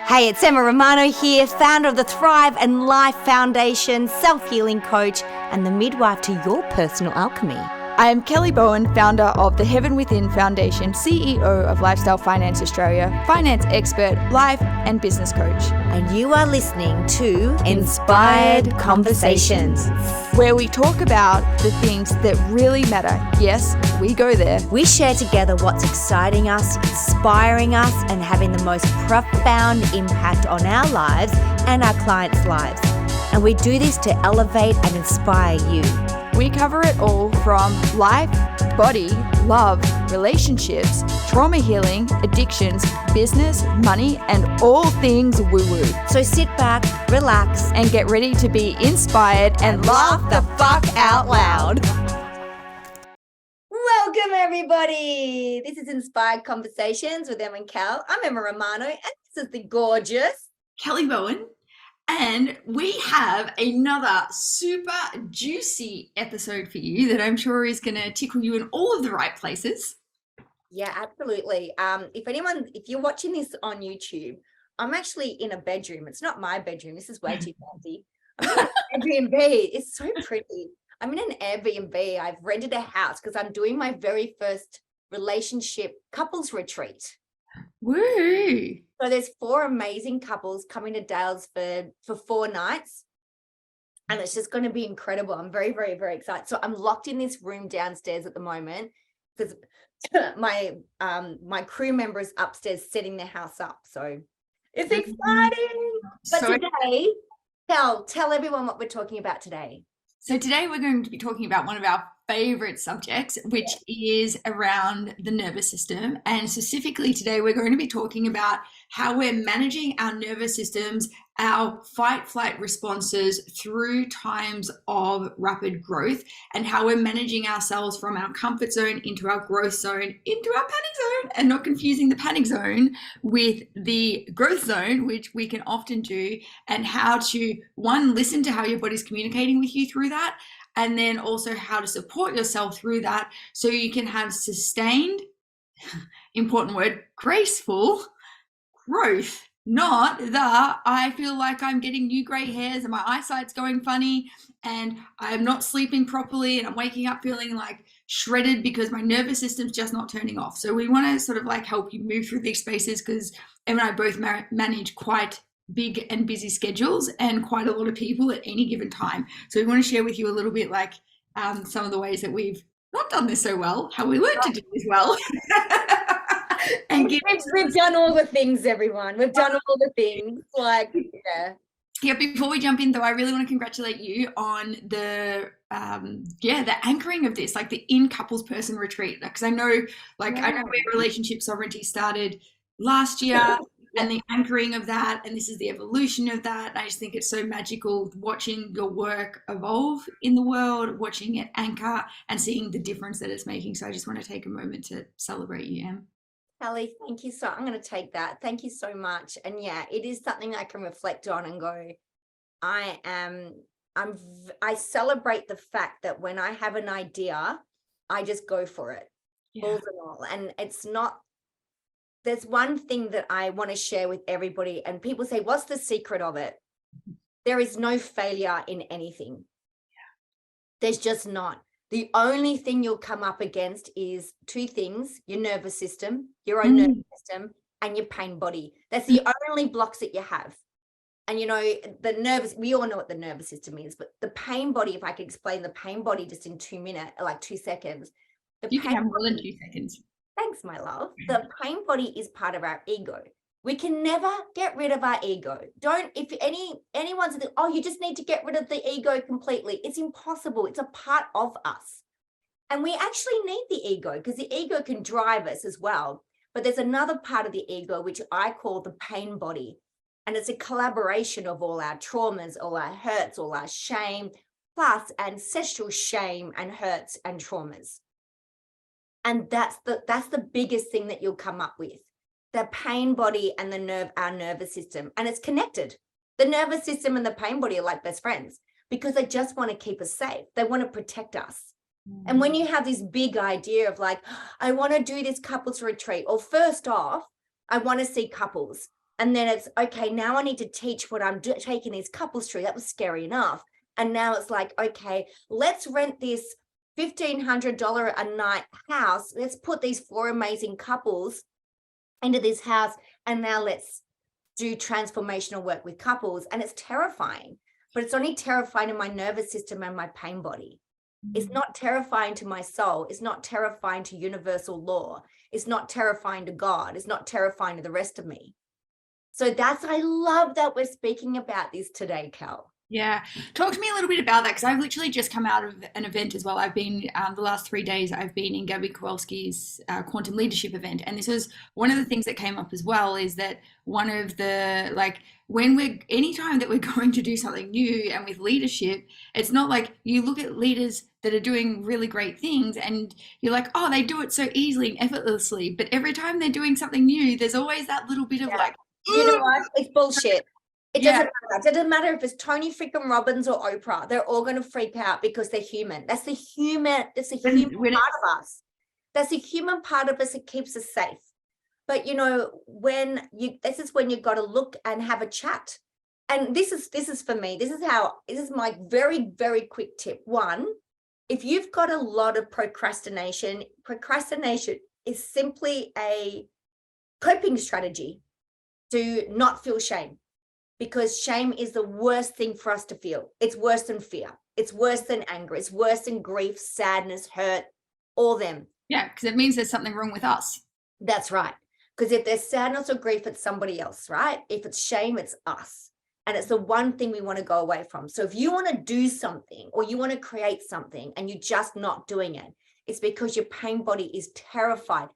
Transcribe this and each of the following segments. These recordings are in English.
Hey, it's Emma Romano here, founder of the Thrive and Life Foundation, self-healing coach, and the midwife to your personal alchemy. I am Kelly Bowen, founder of the Heaven Within Foundation, CEO of Lifestyle Finance Australia, finance expert, life and business coach. And you are listening to Inspired Conversations, where we talk about the things that really matter. Yes, we go there. We share together what's exciting us, inspiring us, and having the most profound impact on our lives and our clients' lives. And we do this to elevate and inspire you. We cover it all from life, body, love, relationships, trauma healing, addictions, business, money, and all things woo-woo. So sit back, relax, and get ready to be inspired and laugh the fuck out loud. Welcome, everybody. This is Inspired Conversations with Emma and Cal. I'm Emma Romano, and this is the gorgeous Kelly Bowen. And we have another super juicy episode for you that I'm sure is going to tickle you in all of the right places. Yeah, absolutely. If you're watching this on YouTube, I'm actually in a bedroom. It's not my bedroom. This is way too fancy. I'm in an Airbnb. It's so pretty. I'm in an Airbnb. I've rented a house because I'm doing my very first relationship couples retreat. Woo! So there's 4 amazing couples coming to Dales for 4 nights, and it's just going to be incredible. I'm very, very, very excited. So I'm locked in this room downstairs at the moment because my crew member is upstairs setting their house up. So it's exciting. But today, tell everyone what we're talking about today. So today we're going to be talking about one of our favorite subjects, which is around the nervous system. And specifically today, we're going to be talking about how we're managing our nervous systems, our fight-flight responses through times of rapid growth, and how we're managing ourselves from our comfort zone into our growth zone, into our panic zone, and not confusing the panic zone with the growth zone, which we can often do, and how to, one, listen to how your body's communicating with you through that, and then also how to support yourself through that so you can have sustained, important word, graceful growth, not the I feel like I'm getting new gray hairs and my eyesight's going funny and I'm not sleeping properly and I'm waking up feeling like shredded because my nervous system's just not turning off. So we want to sort of like help you move through these spaces because Emma and I both manage quite big and busy schedules and quite a lot of people at any given time. So we want to share with you a little bit like some of the ways that we've not done this so well, how we learned to do this well. And we've done all the things, everyone. We've done all the things. Yeah, before we jump in though, I really want to congratulate you on the anchoring of this, like the in couples person retreat. Because I know where relationship sovereignty started last year. And the anchoring of that, and this is the evolution of that. I just think it's so magical watching your work evolve in the world, watching it anchor and seeing the difference that it's making. So I just want to take a moment to celebrate you, Em. Kelly, thank you. So I'm going to take that. Thank you so much. And yeah, it is something I can reflect on and go, I celebrate the fact that when I have an idea, I just go for it, balls and all. And it's not, there's one thing that I want to share with everybody, and people say, what's the secret of it? There is no failure in anything. There's just not. The only thing you'll come up against is 2 things: your nervous system, your own nervous system, and your pain body. That's the only blocks that you have. And we all know what the nervous system is, but the pain body, if I could explain the pain body just in 2 minutes, like 2 seconds. You can have more than 2 seconds. Thanks, my love. The pain body is part of our ego. We can never get rid of our ego. If anyone's like, oh, you just need to get rid of the ego completely. It's impossible. It's a part of us. And we actually need the ego because the ego can drive us as well. But there's another part of the ego, which I call the pain body. And it's a collaboration of all our traumas, all our hurts, all our shame, plus ancestral shame and hurts and traumas. And that's the biggest thing that you'll come up with. The pain body and our nervous system. And it's connected. The nervous system and the pain body are like best friends because they just want to keep us safe. They want to protect us. And when you have this big idea of like, I want to do this couples retreat, or first off, I want to see couples. And then it's, okay, now I need to teach what I'm taking these couples through. That was scary enough. And now it's like, okay, let's rent this $1,500 a night house. Let's put these 4 amazing couples into this house. And now let's do transformational work with couples. And it's terrifying, but it's only terrifying in my nervous system and my pain body. It's not terrifying to my soul. It's not terrifying to universal law. It's not terrifying to God. It's not terrifying to the rest of me. So I love that we're speaking about this today, Cal. Yeah. Talk to me a little bit about that, because I've literally just come out of an event as well. I've been, the last 3 days, I've been in Gabby Kowalski's quantum leadership event. And this was one of the things that came up as well, is that one of the, like, anytime that we're going to do something new and with leadership, it's not like you look at leaders that are doing really great things and you're like, oh, they do it so easily and effortlessly. But every time they're doing something new, there's always that little bit of like, you know what? It's bullshit. It Yeah. doesn't matter. It doesn't matter if it's Tony freaking Robbins or Oprah. They're all going to freak out because they're human. That's the human part of us. That's the human part of us that keeps us safe. But this is when you've got to look and have a chat. And this is for me. This is my very, very quick tip. 1, if you've got a lot of procrastination is simply a coping strategy to not feel shame. Because shame is the worst thing for us to feel. It's worse than fear. It's worse than anger. It's worse than grief, sadness, hurt, all them. Yeah, because it means there's something wrong with us. That's right. Because if there's sadness or grief, it's somebody else, right? If it's shame, it's us. And it's the one thing we want to go away from. So if you want to do something or you want to create something and you're just not doing it, it's because your pain body is terrified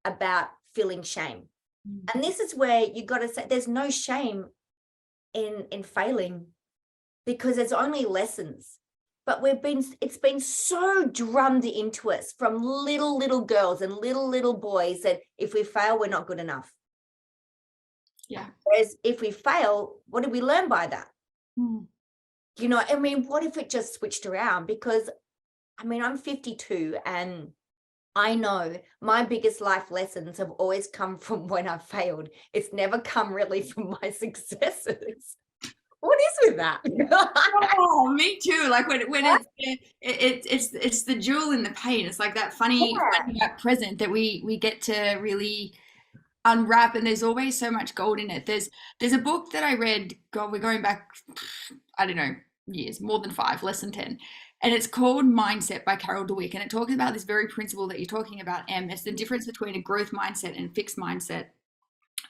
about feeling shame. And this is where you got to say there's no shame in failing, because there's only lessons. But it's been so drummed into us from little girls and little boys that if we fail, we're not good enough. Yeah. Whereas if we fail, what did we learn by that? What if it just switched around? Because I'm 52 and I know my biggest life lessons have always come from when I failed. It's never come really from my successes. What is with that? Oh, me too. Like when it's the jewel in the paint. It's like that funny present that we get to really unwrap, and there's always so much gold in it. There's a book that I read. God, we're going back, I don't know, years, more than 5, less than 10. And it's called Mindset by Carol Dweck. And it talks about this very principle that you're talking about, Em. It's the difference between a growth mindset and fixed mindset.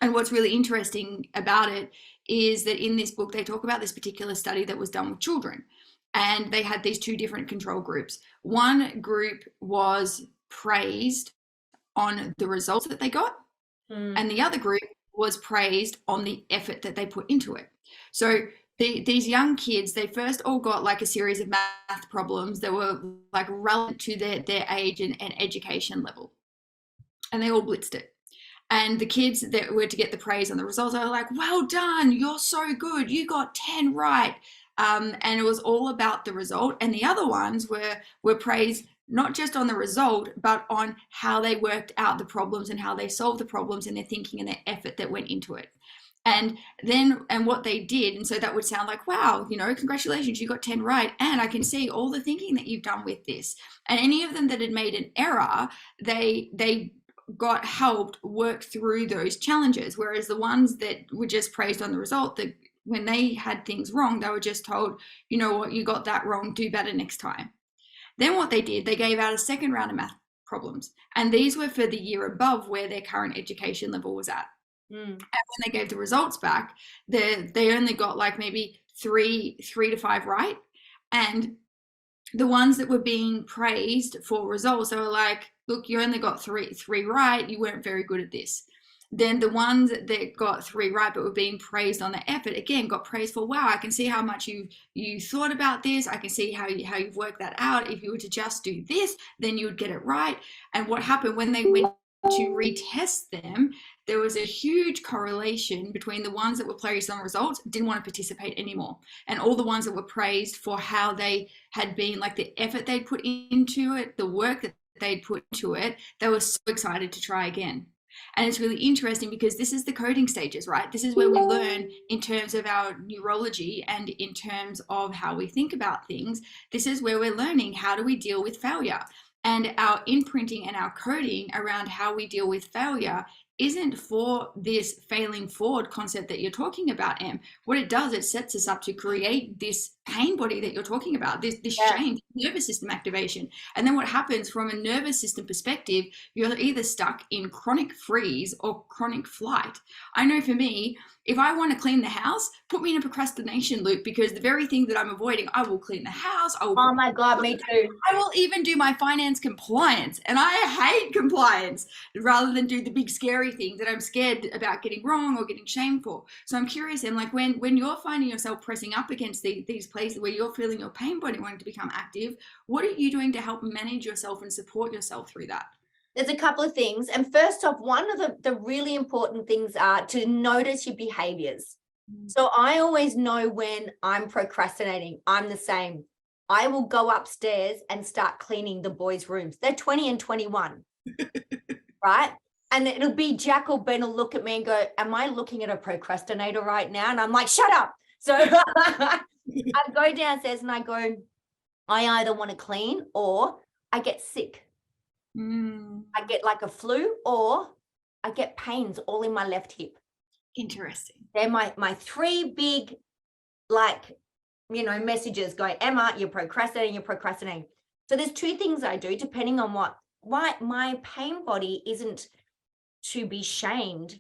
And what's really interesting about it is that in this book, they talk about this particular study that was done with children. And they had these 2 different control groups. One group was praised on the results that they got. And the other group was praised on the effort that they put into it. So these young kids, they first all got like a series of math problems that were like relevant to their age and education level. And they all blitzed it. And the kids that were to get the praise on the results, they were like, well done, you're so good, you got 10 right. And it was all about the result. And the other ones were praised not just on the result, but on how they worked out the problems and how they solved the problems and their thinking and their effort that went into it. And what they did, and so that would sound like, wow, congratulations, you got 10 right. And I can see all the thinking that you've done with this. And any of them that had made an error, they got helped work through those challenges. Whereas the ones that were just praised on the result, that when they had things wrong, they were just told, you know what, you got that wrong, do better next time. Then what they did, they gave out a second round of math problems. And these were for the year above where their current education level was at. And when they gave the results back, they only got like maybe three to 5 right. And the ones that were being praised for results, they were like, look, you only got three right. You weren't very good at this. Then the ones that got 3 right but were being praised on their effort, again, got praised for, wow, I can see how much you thought about this. I can see how you've worked that out. If you were to just do this, then you would get it right. And what happened when they went to retest them, there was a huge correlation between the ones that were praised on results, didn't want to participate anymore. And all the ones that were praised for how they had been, like the effort they'd put into it, the work that they'd put into it, they were so excited to try again. And it's really interesting because this is the coding stages, right? This is where we learn in terms of our neurology and in terms of how we think about things. This is where we're learning, how do we deal with failure? And our imprinting and our coding around how we deal with failure isn't for this failing forward concept that you're talking about, Em. What it does, it sets us up to create this pain body that you're talking about, this shame, nervous system activation. And then what happens from a nervous system perspective, you're either stuck in chronic freeze or chronic flight. I know for me, if I want to clean the house, put me in a procrastination loop, because the very thing that I'm avoiding, I will clean the house. I will, oh my God, me too. I will even do my finance compliance, and I hate compliance, rather than do the big scary things that I'm scared about getting wrong or getting shamed for. So I'm curious, and like when you're finding yourself pressing up against these places where you're feeling your pain body wanting to become active, what are you doing to help manage yourself and support yourself through that? There's a couple of things. And first off, one of the really important things are to notice your behaviors. So I always know when I'm procrastinating. I'm the same. I will go upstairs and start cleaning the boys' rooms. They're 20 and 21, right? And it'll be Jack or Ben will look at me and go, am I looking at a procrastinator right now? And I'm like, shut up. So I go downstairs and I go, I either want to clean or I get sick. I get like a flu, or I get pains all in my left hip. Interesting. They're my three big, like, messages going, Emma, you're procrastinating. So there's two things I do depending on why my pain body isn't to be shamed.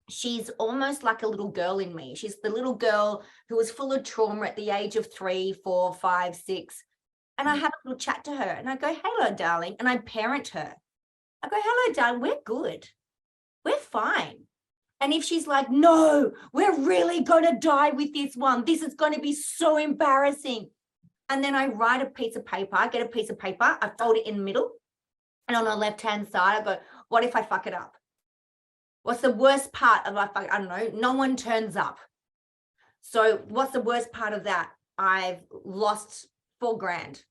She's almost like a little girl in me. She's the little girl who was full of trauma at the age of 3, 4, 5, 6. And I have a little chat to her and I go, hello, darling. And I parent her. I go, hello, darling, we're good. We're fine. And if she's like, no, we're really going to die with this one. This is going to be so embarrassing. And then I write a piece of paper. I get a piece of paper. I fold it in the middle. And on the left-hand side, I go, what if I fuck it up? What's the worst part of I don't know. No one turns up. So what's the worst part of that? I've lost $4,000,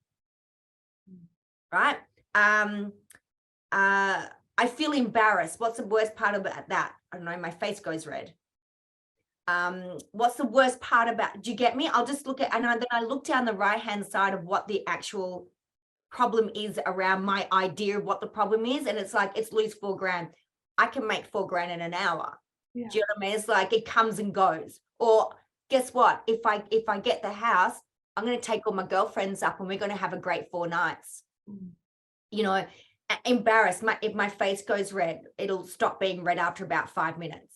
right? I feel embarrassed. What's the worst part about that? I don't know, my face goes red. What's the worst part about, do you get me? I'll just look at, and then I look down the right-hand side of what the actual problem is around my idea of what the problem is. And it's like, it's lose $4,000. I can make $4,000 in an hour. Yeah. Do you know what I mean? It's like, it comes and goes. Or guess what? If I get the house, I'm going to take all my girlfriends up and we're going to have a great 4 nights. Embarrassed. If my face goes red, it'll stop being red after about 5 minutes.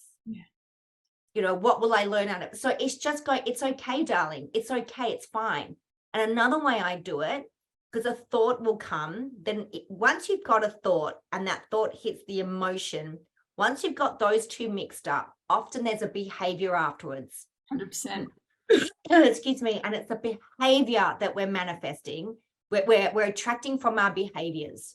Yeah. What will I learn out of it? So it's just it's okay, darling. It's okay. It's fine. And another way I do it, because a thought will come, then once you've got a thought and that thought hits the emotion, once you've got those two mixed up, often there's a behavior afterwards. 100%. Excuse me. And it's the behavior that we're manifesting. We're attracting from our behaviors.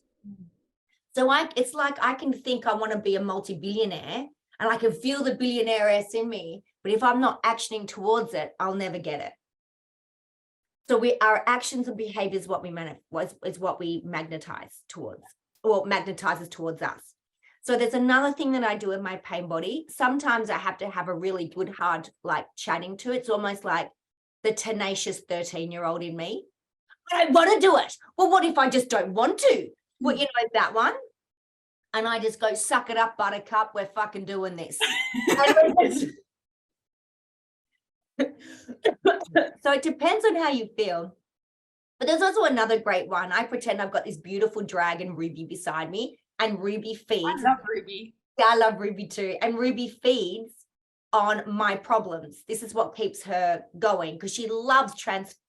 So it's like I can think I want to be a multi-billionaire and I can feel the billionaire-esque in me, but if I'm not actioning towards it, I'll never get it. So our actions and behaviors is what we magnetize towards, or magnetizes towards us. So there's another thing that I do with my pain body. Sometimes I have to have a really good, hard, like chatting to it. It's almost like the tenacious 13-year-old in me. I want to do it. Well, what if I just don't want to? Well, that one. And I just go, suck it up, buttercup. We're fucking doing this. So it depends on how you feel. But there's also another great one. I pretend I've got this beautiful dragon, Ruby, beside me. And Ruby feeds. I love Ruby. Yeah, I love Ruby too. And Ruby feeds on my problems. This is what keeps her going because she loves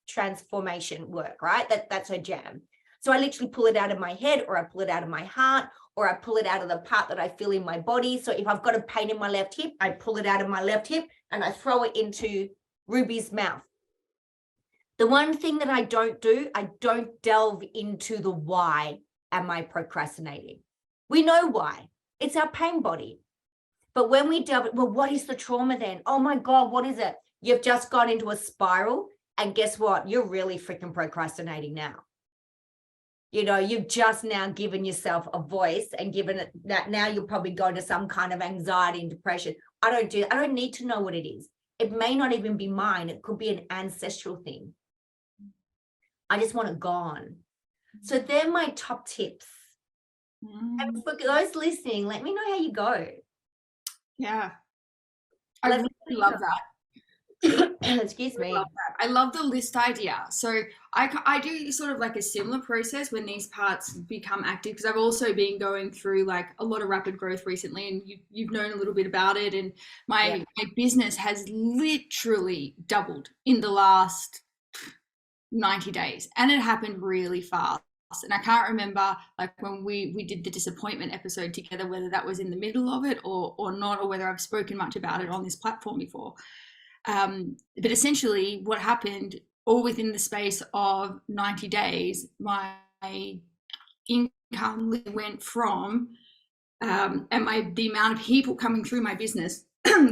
transformation work, right? That's her jam. So I literally pull it out of my head, or I pull it out of my heart, or I pull it out of the part that I feel in my body. So if I've got a pain in my left hip, I pull it out of my left hip and I throw it into Ruby's mouth. The one thing that I don't do, I don't delve into the why am I procrastinating. We know why. It's our pain body. But when we delve, well, what is the trauma then? Oh my God, what is it? You've just got into a spiral, and guess what? You're really freaking procrastinating now. you've just now given yourself a voice and given it that now you'll probably go to some kind of anxiety and depression. I don't need to know what it is. It may not even be mine. It could be an ancestral thing. I just want it gone. So they're my top tips. And for those listening, let me know how you go. Yeah. I really love that. Excuse me. I love the list idea. So I do sort of like a similar process when these parts become active, because I've also been going through like a lot of rapid growth recently, and you've known a little bit about it. And my business has literally doubled in the last 90 days, and it happened really fast. And I can't remember like when we did the disappointment episode together, whether that was in the middle of it or not, or whether I've spoken much about it on this platform before. But essentially what happened, all within the space of 90 days, my income went from, the amount of people coming through my business.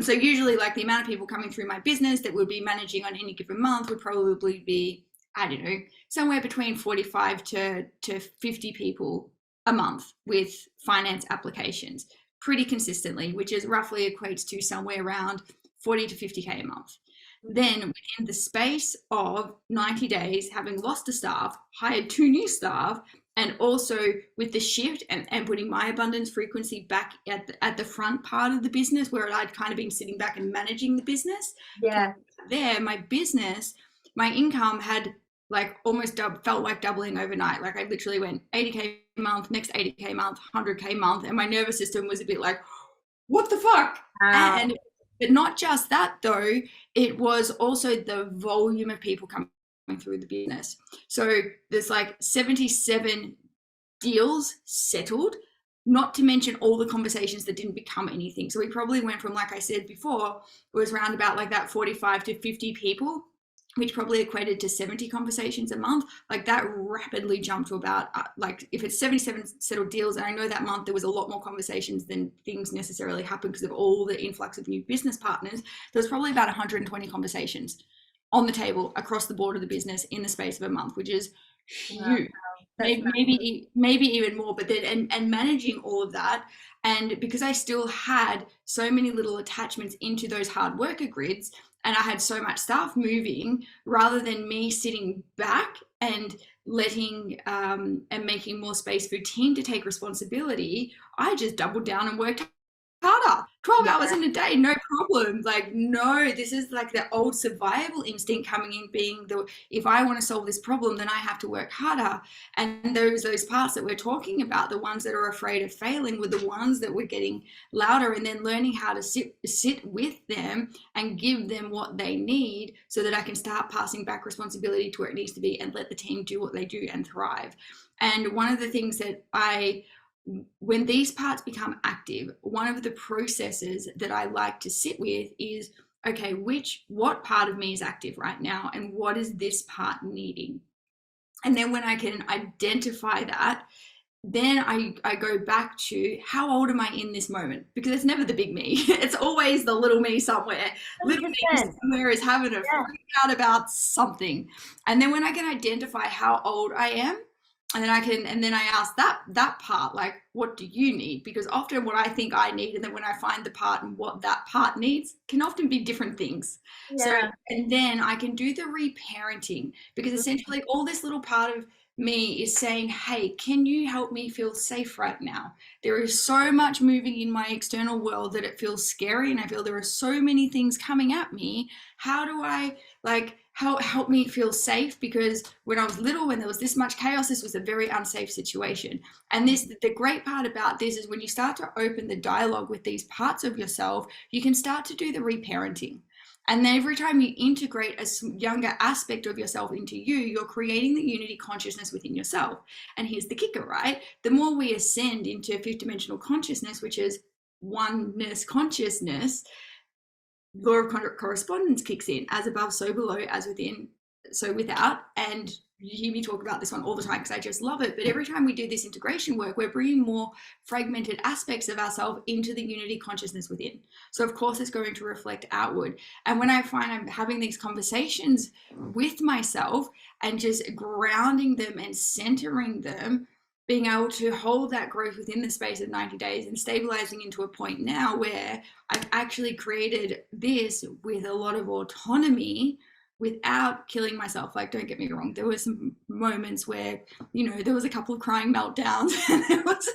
So usually like the amount of people coming through my business that would be managing on any given month would probably be, I don't know, somewhere between 45 to 50 people a month with finance applications pretty consistently, which is roughly equates to somewhere around 40 to 50K a month. Then within the space of 90 days, having lost a staff, hired 2 new staff, and also with the shift and putting my abundance frequency back at the front part of the business, where I'd kind of been sitting back and managing the business. Yeah. There, my business, my income had like almost felt like doubling overnight. Like I literally went 80K a month, next 80K a month, 100K a month. And my nervous system was a bit like, what the fuck? But not just that though, it was also the volume of people coming through the business. So there's like 77 deals settled, not to mention all the conversations that didn't become anything. So we probably went from, like I said before, it was around about like that 45 to 50 people, which probably equated to 70 conversations a month. Like that rapidly jumped to about like if it's 77 settled deals, and I know that month there was a lot more conversations than things necessarily happened because of all the influx of new business partners. There was probably about 120 conversations on the table across the board of the business in the space of a month, which is huge. Maybe even more, but then and managing all of that, and because I still had so many little attachments into those hard worker grids, and I had so much stuff moving, rather than me sitting back and letting and making more space for team to take responsibility, I just doubled down and worked harder, 12 hours in a day, no problem. Like, no, this is like the old survival instinct coming in, being if I want to solve this problem, then I have to work harder. And those parts that we're talking about, the ones that are afraid of failing, were the ones that were getting louder, and then learning how to sit with them and give them what they need so that I can start passing back responsibility to where it needs to be and let the team do what they do and thrive. And one of the things that when these parts become active, one of the processes that I like to sit with is, okay, what part of me is active right now, and what is this part needing? And then when I can identify that, then I go back to how old am I in this moment? Because it's never the big me. It's always the little me somewhere. 100%. Little me somewhere is having a freak out about something. And then when I can identify how old I am, and then I ask that part, like, what do you need? Because often what I think I need, and then when I find the part and what that part needs, can often be different things. Yeah. So, and then I can do the reparenting, because essentially all this little part of me is saying, hey, can you help me feel safe right now? There is so much moving in my external world that it feels scary, and I feel there are so many things coming at me. How do I help me feel safe? Because when I was little, when there was this much chaos, this was a very unsafe situation. And the great part about this is when you start to open the dialogue with these parts of yourself, you can start to do the reparenting. And then every time you integrate a younger aspect of yourself into you, you're creating the unity consciousness within yourself. And here's the kicker, right? The more we ascend into fifth dimensional consciousness, which is oneness consciousness, law of correspondence kicks in: as above, so below, as within, so without. And you hear me talk about this one all the time because I just love it. But every time we do this integration work, we're bringing more fragmented aspects of ourselves into the unity consciousness within. So of course it's going to reflect outward. And when I find I'm having these conversations with myself and just grounding them and centering them, being able to hold that growth within the space of 90 days and stabilizing into a point now where I've actually created this with a lot of autonomy without killing myself. Like, don't get me wrong, there were some moments where, you know, there was a couple of crying meltdowns and it was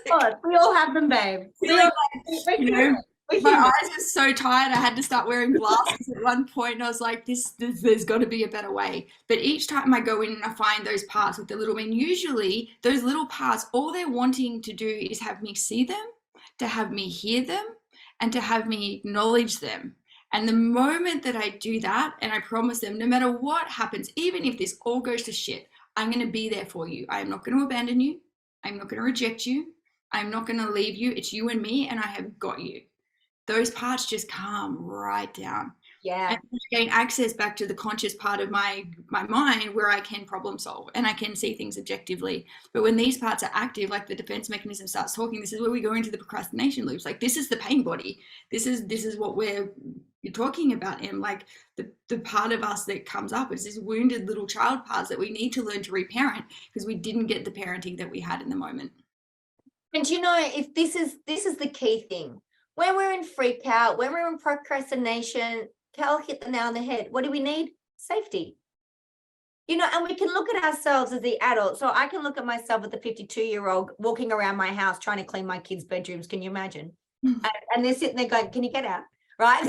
we all have them, babe. you know, my eyes are so tired I had to start wearing glasses at one point, and I was like, there's got to be a better way. But each time I go in and I find those parts with the little men, usually those little parts, all they're wanting to do is have me see them, to have me hear them, and to have me acknowledge them. And the moment that I do that, and I promise them, no matter what happens, even if this all goes to shit, I'm going to be there for you. I am not going to abandon you. I'm not going to reject you. I'm not going to leave you. It's you and me, and I have got you. Those parts just calm right down. Yeah. And gain access back to the conscious part of my mind where I can problem solve and I can see things objectively. But when these parts are active, like the defense mechanism starts talking, this is where we go into the procrastination loops. Like, this is the pain body. This is what you're talking about. And like the part of us that comes up is this wounded little child parts that we need to learn to reparent because we didn't get the parenting that we had in the moment. And you know, if this is the key thing, when we're in freak out, when we're in procrastination, Cal hit the nail on the head. What do we need? Safety. You know, and we can look at ourselves as the adult. So I can look at myself as the 52-year-old walking around my house trying to clean my kids' bedrooms. Can you imagine? And they're sitting there going, can you get out? Right?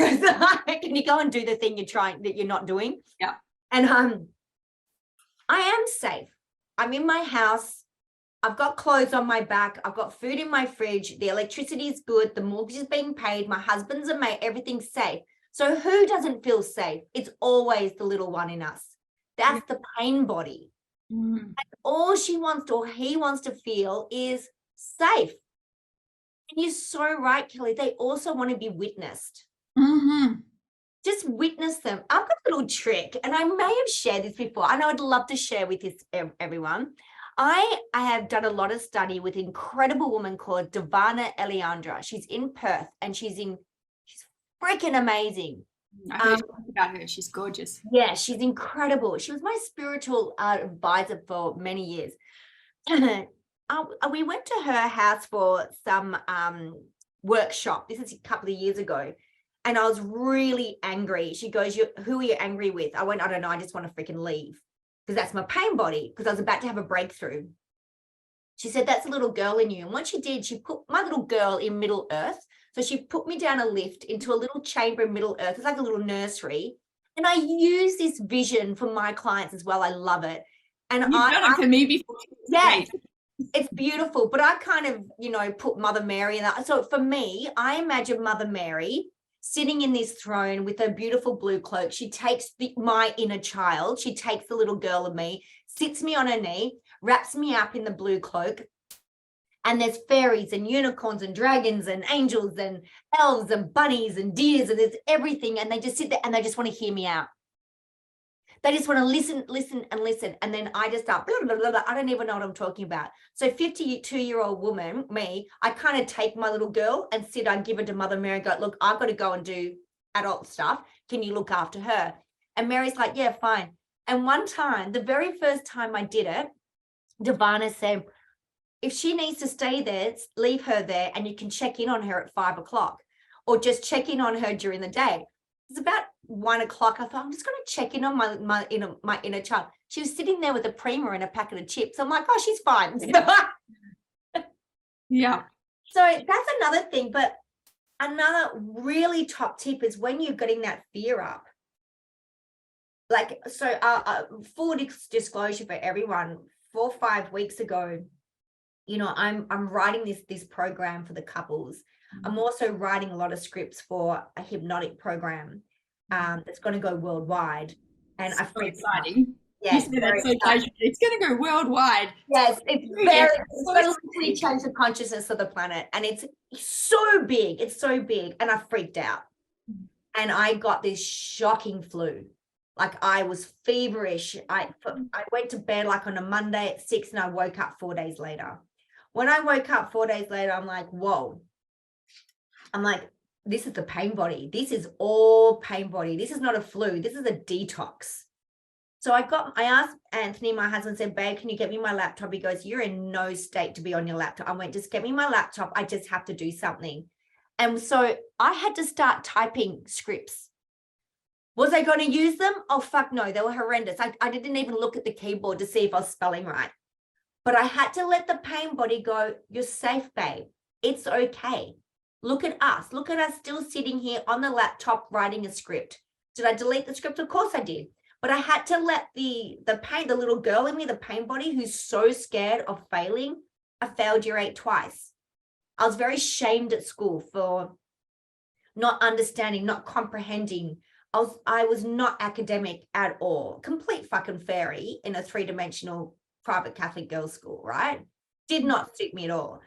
Can you go and do the thing that you're not doing? Yeah. And I am safe. I'm in my house. I've got clothes on my back. I've got food in my fridge. The electricity is good. The mortgage is being paid. My husband's a mate. Everything's safe. So who doesn't feel safe? It's always the little one in us. That's the pain body. And all she wants or he wants to feel is safe. And you're so right, Kelly. They also want to be witnessed. Just witness them. I've got a little trick, and I may have shared this before. I know I'd love to share with this everyone. I have done a lot of study with an incredible woman called Devana Eliandra. She's in Perth, and she's freaking amazing. I heard about her. She's gorgeous. Yeah, she's incredible. She was my spiritual advisor for many years. We went to her house for some workshop. This is a couple of years ago. And I was really angry. She goes, who are you angry with? I went, I don't know. I just want to freaking leave because that's my pain body, because I was about to have a breakthrough. She said, that's a little girl in you. And what she did, she put my little girl in Middle Earth. So she put me down a lift into a little chamber in Middle Earth. It's like a little nursery. And I use this vision for my clients as well. I love it. And You've done it for me before. Yeah, it's beautiful. But I kind of, put Mother Mary in that. So for me, I imagine Mother Mary sitting in this throne with her beautiful blue cloak. She takes my inner child. She takes the little girl of me, sits me on her knee, wraps me up in the blue cloak. And there's fairies and unicorns and dragons and angels and elves and bunnies and deers, and there's everything. And they just sit there and they just want to hear me out. They just want to listen. And then I just start, blah, blah, blah, blah. I don't even know what I'm talking about. So 52-year-old woman, me, I kind of take my little girl and I give her to Mother Mary and go, look, I've got to go and do adult stuff. Can you look after her? And Mary's like, yeah, fine. And one time, the very first time I did it, Devana said, if she needs to stay there, leave her there and you can check in on her at 5 o'clock or just check in on her during the day. It's about 1 o'clock. I thought, I'm just going to check in on my inner child. She was sitting there with a Prima and a packet of chips. I'm like, oh, she's fine. Yeah. So that's another thing. But another really top tip is when you're getting that fear up. Like, so full disclosure for everyone, 4 or 5 weeks ago, I'm writing this program for the couples. I'm also writing a lot of scripts for a hypnotic program that's going to go worldwide. And I feel exciting. Yes, it's going to go worldwide. Yes, it's going to literally change the consciousness of the planet. And it's so big. It's so big. And I freaked out. And I got this shocking flu. Like I was feverish. I went to bed like on a Monday at 6 and I woke up 4 days later. When I woke up 4 days later, I'm like, whoa. I'm like, this is the pain body. This is all pain body. This is not a flu. This is a detox. So I asked Anthony, my husband, said, babe, can you get me my laptop? He goes, you're in no state to be on your laptop. I went, just get me my laptop. I just have to do something. And so I had to start typing scripts. Was I going to use them? Oh, fuck no, they were horrendous. I didn't even look at the keyboard to see if I was spelling right. But I had to let the pain body go, you're safe, babe. It's okay. Look at us. Look at us still sitting here on the laptop writing a script. Did I delete the script? Of course I did. But I had to let the little girl in me, the pain body who's so scared of failing. I failed year 8 twice. I was very shamed at school for not understanding, not comprehending. I was not academic at all. Complete fucking fairy in a 3-dimensional private Catholic girls' school, right? Did not suit me at all.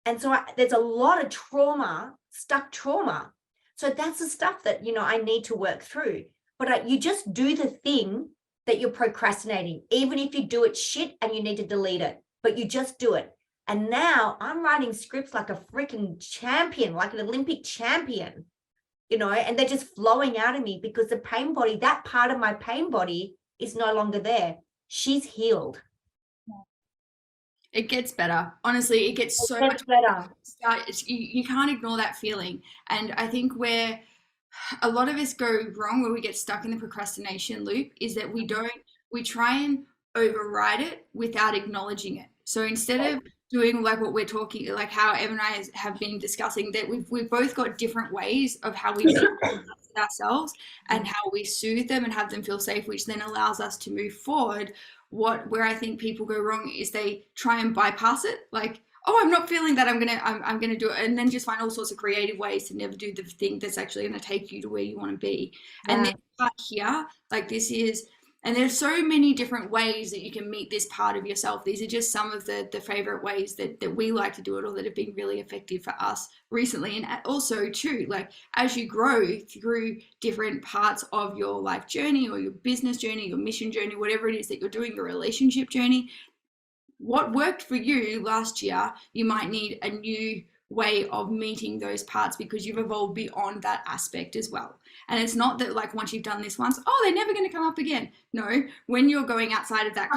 And so there's a lot of trauma, stuck trauma. So that's the stuff that, I need to work through. But you just do the thing that you're procrastinating, even if you do it shit and you need to delete it, but you just do it. And now I'm writing scripts like a freaking champion, like an Olympic champion, and they're just flowing out of me because the pain body, that part of my pain body is no longer there. She's healed. It gets better. Honestly, it gets so much better. You can't ignore that feeling. And I think where a lot of us go wrong, where we get stuck in the procrastination loop, is that we try and override it without acknowledging it. So instead of doing like what we're talking, like how Ev and I have been discussing, that we've both got different ways of how we deal with ourselves and how we soothe them and have them feel safe, which then allows us to move forward. Where I think people go wrong is they try and bypass it, like, oh, I'm not feeling that, I'm gonna do it, and then just find all sorts of creative ways to never do the thing that's actually going to take you to where you want to be. And this part here, like this is, and there's so many different ways that you can meet this part of yourself. These are just some of the favorite ways that we like to do it, or that have been really effective for us recently. And also too, like as you grow through different parts of your life journey or your business journey, your mission journey, whatever it is that you're doing, your relationship journey, what worked for you last year, you might need a new way of meeting those parts because you've evolved beyond that aspect as well. And it's not that like once you've done this once, oh, they're never going to come up again. No, when you're going outside of that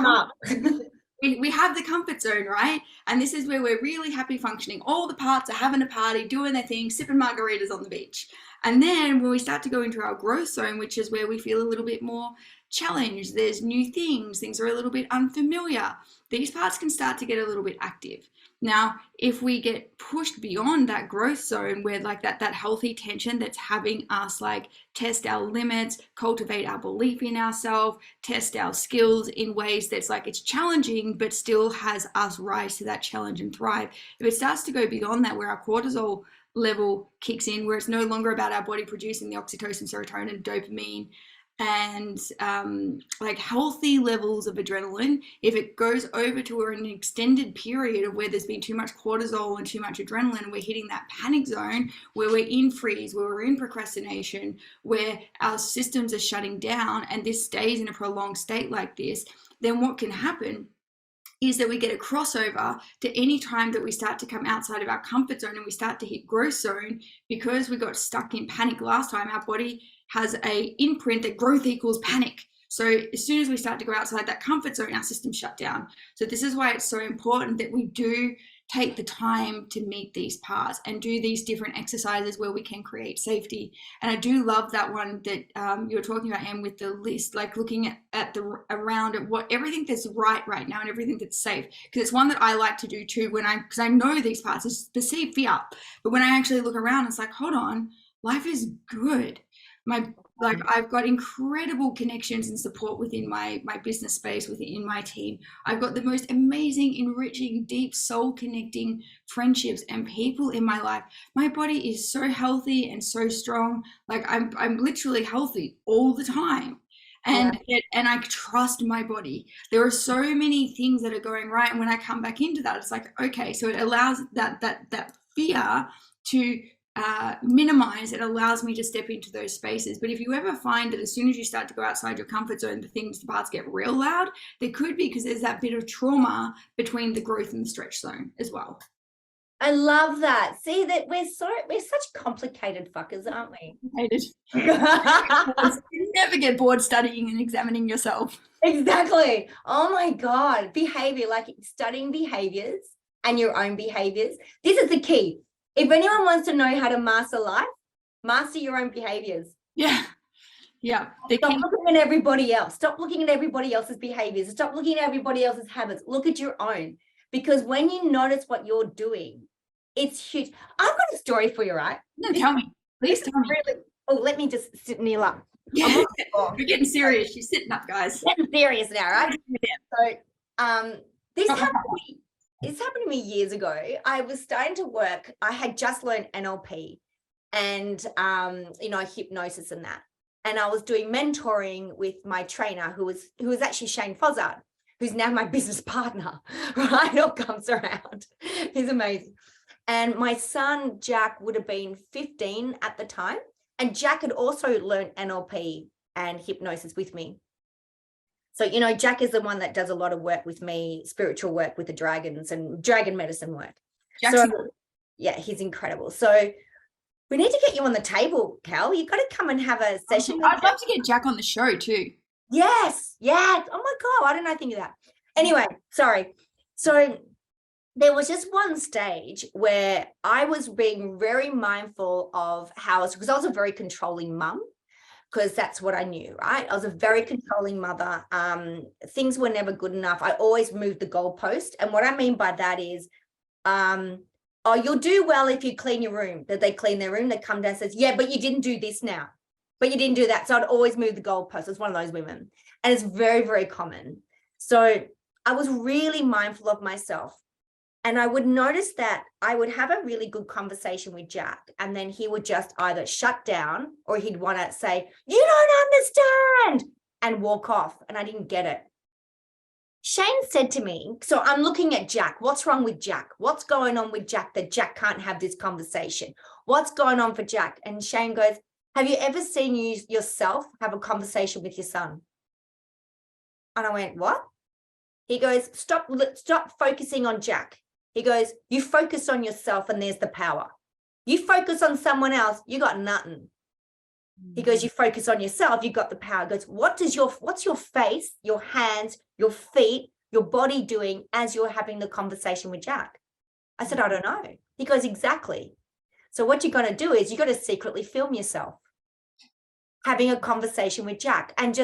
we have the comfort zone, right? And this is where we're really happy functioning. All the parts are having a party, doing their thing, sipping margaritas on the beach. And then when we start to go into our growth zone, which is where we feel a little bit more challenged, there's new things are a little bit unfamiliar, these parts can start to get a little bit active. Now, if we get pushed beyond that growth zone where like that healthy tension that's having us like test our limits, cultivate our belief in ourselves, test our skills in ways that's like it's challenging, but still has us rise to that challenge and thrive. If it starts to go beyond that, where our cortisol level kicks in, where it's no longer about our body producing the oxytocin, serotonin, dopamine, and like healthy levels of adrenaline, if it goes over to an extended period of where there's been too much cortisol and too much adrenaline, and we're hitting that panic zone where we're in freeze, where we're in procrastination, where our systems are shutting down, and this stays in a prolonged state like this, then what can happen is that we get a crossover to any time that we start to come outside of our comfort zone and we start to hit growth zone. Because we got stuck in panic last time, our body has a imprint that growth equals panic. So as soon as we start to go outside that comfort zone, our system shut down. So this is why it's so important that we do take the time to meet these parts and do these different exercises where we can create safety. And I do love that one that you were talking about, Em, with the list, like looking at around at what everything that's right now and everything that's safe. Because it's one that I like to do too because I know these parts. It's perceived fear, but when I actually look around, it's like, hold on, life is good. I've got incredible connections and support within my business space, within my team. I've got the most amazing, enriching, deep, soul connecting friendships and people in my life. My body is so healthy and so strong. Like I'm literally healthy all the time. And I trust my body. There are so many things that are going right. And when I come back into that, it's like, okay, so it allows that fear to minimize, it allows me to step into those spaces. But if you ever find that as soon as you start to go outside your comfort zone, the parts get real loud, there could be because there's that bit of trauma between the growth and the stretch zone as well. I love that. See that we're such complicated fuckers, aren't we? You never get bored studying and examining yourself. Exactly. Oh my God. Behavior, like studying behaviors and your own behaviors. This is the key. If anyone wants to know how to master life, master your own behaviors. Yeah. Yeah. Stop looking at everybody else. Stop looking at everybody else's behaviors. Stop looking at everybody else's habits. Look at your own. Because when you notice what you're doing, it's huge. I've got a story for you, right? No, tell me. Please tell me. Really, let me just sit kneel up. Yeah. We're getting serious. She's sitting up, guys. Getting serious now, right? So this happened to me years ago. I was starting to work. I had just learned NLP and hypnosis and that. And I was doing mentoring with my trainer who was actually Shane Fozzard, who's now my business partner, right? It all comes around. He's amazing. And my son, Jack, would have been 15 at the time. And Jack had also learned NLP and hypnosis with me. So, Jack is the one that does a lot of work with me, spiritual work with the dragons and dragon medicine work. Jackson. So, yeah, he's incredible. So we need to get you on the table, Cal. You've got to come and have a session. I'd love to get Jack on the show too. Yes. Oh my God. Why didn't I think of that? Anyway, sorry. So there was just one stage where I was being very mindful of because I was a very controlling mum, because that's what I knew, right? I was a very controlling mother. Things were never good enough. I always moved the goalpost. And what I mean by that is, you'll do well if you clean your room. That they clean their room, they come down and says, yeah, but you didn't do this now. But you didn't do that. So I'd always move the goalpost. I was one of those women. And it's very, very common. So I was really mindful of myself. And I would notice that I would have a really good conversation with Jack, and then he would just either shut down or he'd want to say, you don't understand, and walk off. And I didn't get it. Shane said to me, so I'm looking at Jack. What's wrong with Jack? What's going on with Jack that Jack can't have this conversation? What's going on for Jack? And Shane goes, have you ever seen yourself have a conversation with your son? And I went, what? He goes, stop focusing on Jack. He goes, you focus on yourself and there's the power. You focus on someone else, you got nothing. He goes, you focus on yourself, you got the power. He goes, what's your face, your hands, your feet, your body doing as you're having the conversation with Jack? I said, I don't know. He goes, exactly. So what you're going to do is you got to secretly film yourself having a conversation with Jack and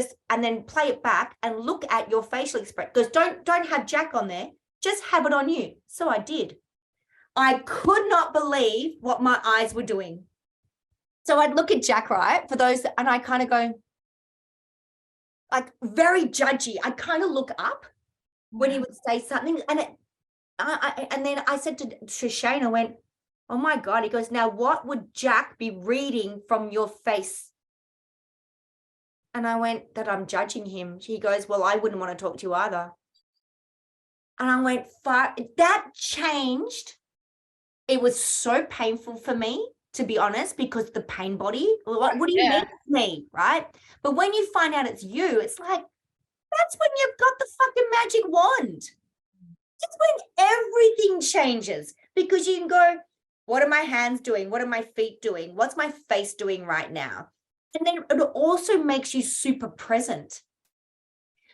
then play it back and look at your facial expression. Because don't have Jack on there. Just have it on you. So I did. I could not believe what my eyes were doing. So I'd look at Jack, right, and I kind of go, like, very judgy. I kind of look up when he would say something. And then I said to Shane, I went, oh my God. He goes, now what would Jack be reading from your face? And I went, that I'm judging him. He goes, well, I wouldn't want to talk to you either. And I went, that changed. It was so painful for me, to be honest, because the pain body, what do you mean to me, right? But when you find out it's you, it's like, that's when you've got the fucking magic wand. It's when everything changes, because you can go, what are my hands doing? What are my feet doing? What's my face doing right now? And then it also makes you super present.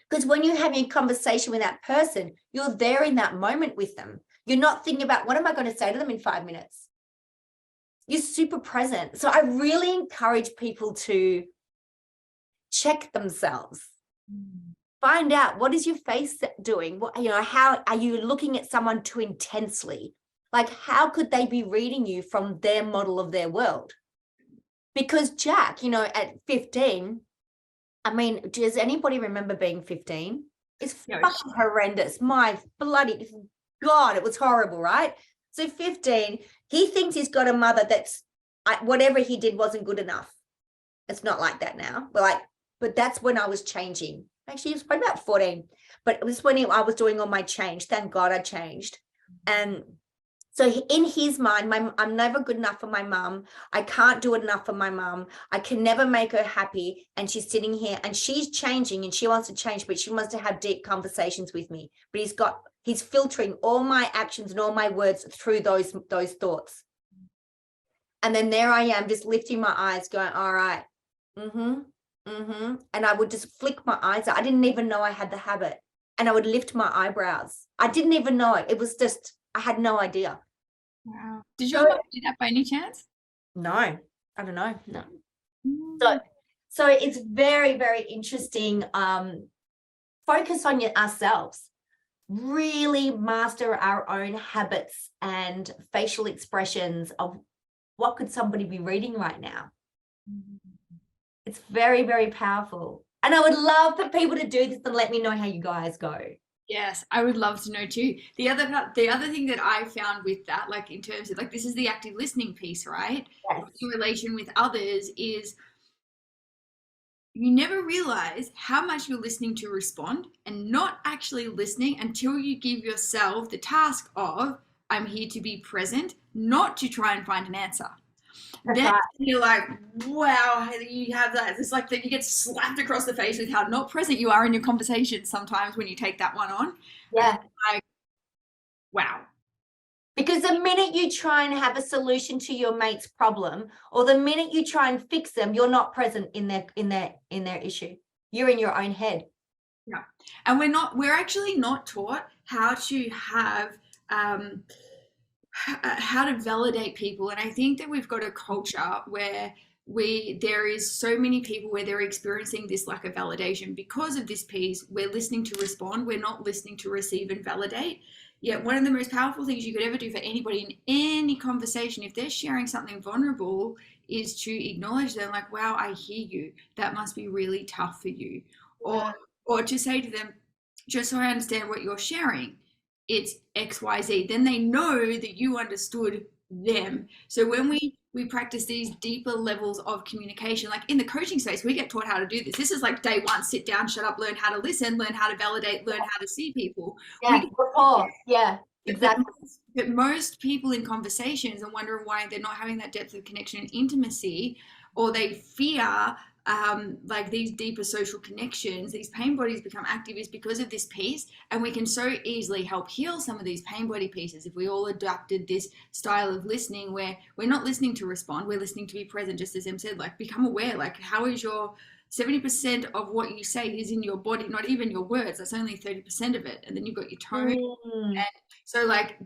Because when you're having a conversation with that person, you're there in that moment with them. You're not thinking about, what am I going to say to them in 5 minutes? You're super present. So I really encourage people to check themselves. Find out, what is your face doing? How are you looking at someone too intensely? Like, how could they be reading you from their model of their world? Because Jack, at 15, I mean, does anybody remember being 15? It's fucking horrendous. My bloody God, it was horrible, right? So 15, he thinks he's got a mother that's, whatever he did wasn't good enough. It's not like that now. But that's when I was changing. Actually, it was probably about 14. But it was when I was doing all my change. Thank God I changed. And So in his mind, I'm never good enough for my mum. I can't do it enough for my mum. I can never make her happy. And she's sitting here and she's changing and she wants to change, but she wants to have deep conversations with me. But he's filtering all my actions and all my words through those thoughts. And then there I am, just lifting my eyes, going, all right. And I would just flick my eyes out. I didn't even know I had the habit. And I would lift my eyebrows. I didn't even know it. It was just, I had no idea. Wow. Did your mom do that by any chance? No, I don't know. No. So it's very, very interesting. Focus on ourselves. Really master our own habits and facial expressions of what could somebody be reading right now. It's very, very powerful. And I would love for people to do this and let me know how you guys go. Yes, I would love to know too. The other thing that I found with that, like in terms of like this is the active listening piece, right? Yes. In relation with others is you never realize how much you're listening to respond and not actually listening until you give yourself the task of I'm here to be present, not to try and find an answer. Then you're like, wow, you have that. It's like that you get slapped across the face with how not present you are in your conversation sometimes when you take that one on. Yeah. Like, wow. Because the minute you try and have a solution to your mate's problem, or the minute you try and fix them, you're not present in their issue. You're in your own head. Yeah. And we're actually not taught how to have how to validate people. And I think that we've got a culture where there is so many people where they're experiencing this lack of validation because of this piece. We're listening to respond. We're not listening to receive and validate. Yet one of the most powerful things you could ever do for anybody in any conversation, if they're sharing something vulnerable, is to acknowledge them like, wow, I hear you. That must be really tough for you. Yeah. Or to say to them, just so I understand what you're sharing, it's XYZ. Then they know that you understood them. So when we practice these deeper levels of communication, like in the coaching space, we get taught how to do this. This is like day one, sit down, shut up, learn how to listen, learn how to validate, learn how to see people. Yeah, yeah, exactly. But most people in conversations are wondering why they're not having that depth of connection and intimacy, or they fear like these deeper social connections, these pain bodies become active is because of this piece. And we can so easily help heal some of these pain body pieces if we all adopted this style of listening where we're not listening to respond, we're listening to be present, just as Em said, like become aware, like how is your 70% of what you say is in your body, not even your words. That's only 30% of it. And then you've got your tone. And so like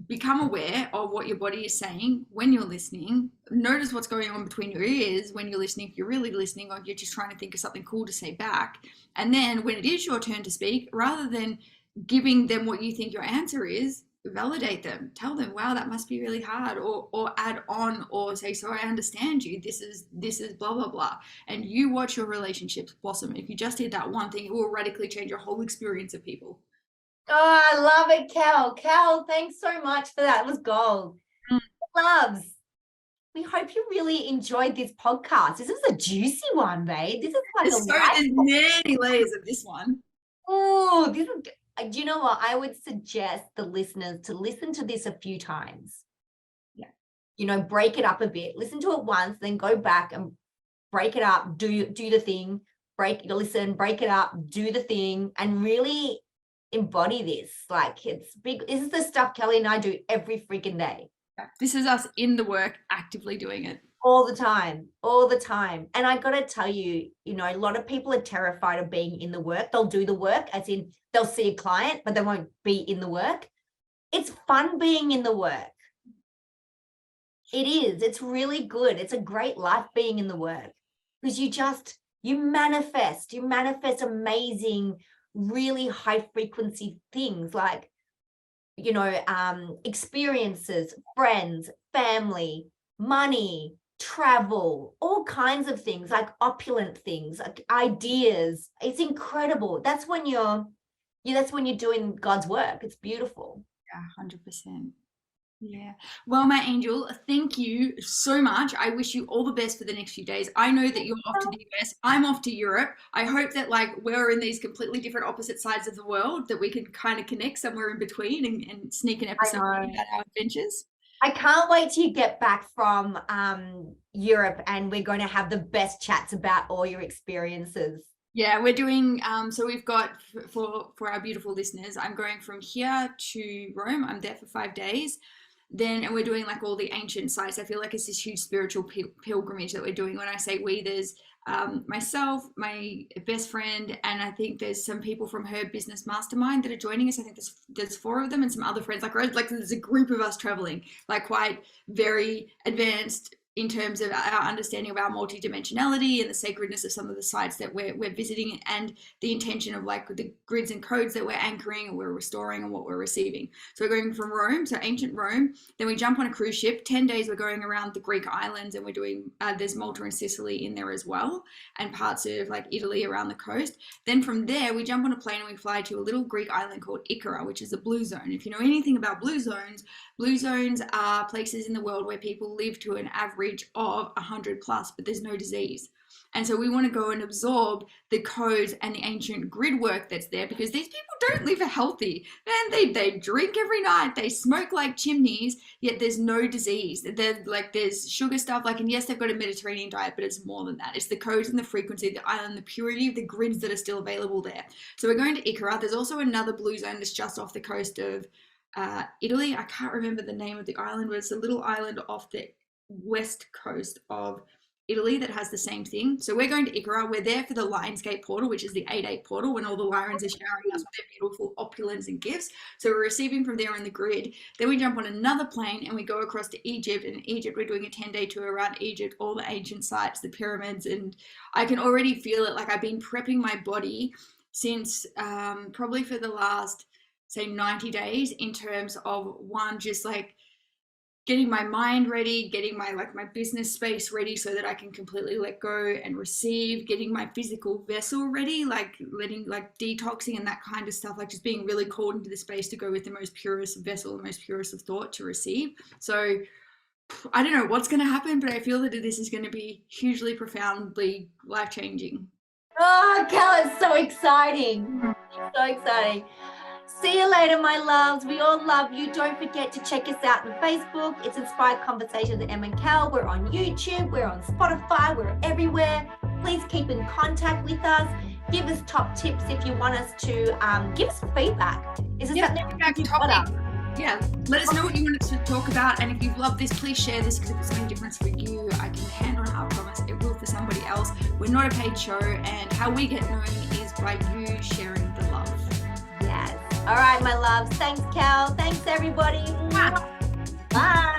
become aware of what your body is saying when you're listening. Notice what's going on between your ears when you're listening, if you're really listening or you're just trying to think of something cool to say back. And then when it is your turn to speak, rather than giving them what you think your answer is, validate them, tell them, wow, that must be really hard, or add on, or say, so I understand you, this is blah blah blah. And you watch your relationships blossom. If you just did that one thing, it will radically change your whole experience of people. Oh, I love it, Cal, thanks so much for that. It was gold. Loves, we hope you really enjoyed this podcast. This is a juicy one, babe. This is like there's many layers of this one. Oh, this is, do you know what? I would suggest the listeners to listen to this a few times. Yeah. You know, break it up a bit. Listen to it once, then go back and break it up. Do the thing. Listen, break it up, do the thing, and really embody this. Like it's big. This is the stuff Kelly and I do every freaking day. This is us in the work, actively doing it. All the time. And I got to tell you, you know, a lot of people are terrified of being in the work. They'll do the work, as in they'll see a client, but they won't be in the work. It's fun being in the work. It is. It's really good. It's a great life being in the work because you manifest amazing, really high frequency things like, you know, experiences, friends, family, money, travel, all kinds of things, like opulent things, like ideas. It's incredible. That's when you're doing God's work. It's beautiful. Yeah, 100%. Yeah. Well, my angel, thank you so much. I wish you all the best for the next few days. I know that you're off to the US. I'm off to Europe. I hope that like we're in these completely different opposite sides of the world, that we can kind of connect somewhere in between and sneak an I episode know. about our adventures. I can't wait till you get back from Europe and we're going to have the best chats about all your experiences. Yeah, we're doing so we've got for our beautiful listeners, I'm going from here to Rome. I'm there for 5 days. Then and we're doing like all the ancient sites. I feel like it's this huge spiritual pilgrimage that we're doing. When I say we, there's myself, my best friend, and I think there's some people from her business mastermind that are joining us. I think there's four of them and some other friends. Like there's a group of us traveling, like quite very advanced in terms of our understanding of our multidimensionality and the sacredness of some of the sites that we're visiting, and the intention of like the grids and codes that we're anchoring and we're restoring and what we're receiving. So we're going from Rome, so ancient Rome, then we jump on a cruise ship. 10 days we're going around the Greek islands, and we're doing there's Malta and Sicily in there as well, and parts of like Italy around the coast. Then from there we jump on a plane and we fly to a little Greek island called Ikara, which is a blue zone. If you know anything about blue zones are places in the world where people live to an average of 100 plus, but there's no disease. And so we want to go and absorb the codes and the ancient grid work that's there, because these people don't live healthy. Man, they drink every night, they smoke like chimneys, yet there's no disease. There's sugar stuff, like, and yes, they've got a Mediterranean diet, but it's more than that. It's the codes and the frequency, the island, the purity of the grids that are still available there. So we're going to Ikara. There's also another blue zone that's just off the coast of Italy. I can't remember the name of the island, but it's a little island off the west coast of Italy that has the same thing. So we're going to Ikara. We're there for the Lionsgate portal, which is the 8-8 portal, when all the Lyrans are showering us with their beautiful opulence and gifts. So we're receiving from there on the grid. Then we jump on another plane and we go across to Egypt. And in Egypt, we're doing a 10-day tour around Egypt, all the ancient sites, the pyramids. And I can already feel it. Like I've been prepping my body since probably for the last, say, 90 days, in terms of one, just like getting my mind ready, getting my business space ready so that I can completely let go and receive, getting my physical vessel ready, like detoxing and that kind of stuff, like just being really called into the space to go with the most purest vessel, the most purest of thought to receive. So I don't know what's going to happen, but I feel that this is going to be hugely, profoundly life-changing. Oh, Cal, it's so exciting. So exciting. See you later, my loves. We all love you. Don't forget to check us out on Facebook. It's Inspired Conversations with Em and Cal. We're on YouTube. We're on Spotify. We're everywhere. Please keep in contact with us. Give us top tips if you want us to give us feedback. Is there something feedback topic? Yeah, let us know what you want us to talk about, and if you've loved this, please share this, because if it's making a difference for you, I can hand on heart promise it will for somebody else. We're not a paid show, and how we get known is by you sharing the love. Yes. All right, my loves. Thanks, Cal. Thanks, everybody. Bye. Bye.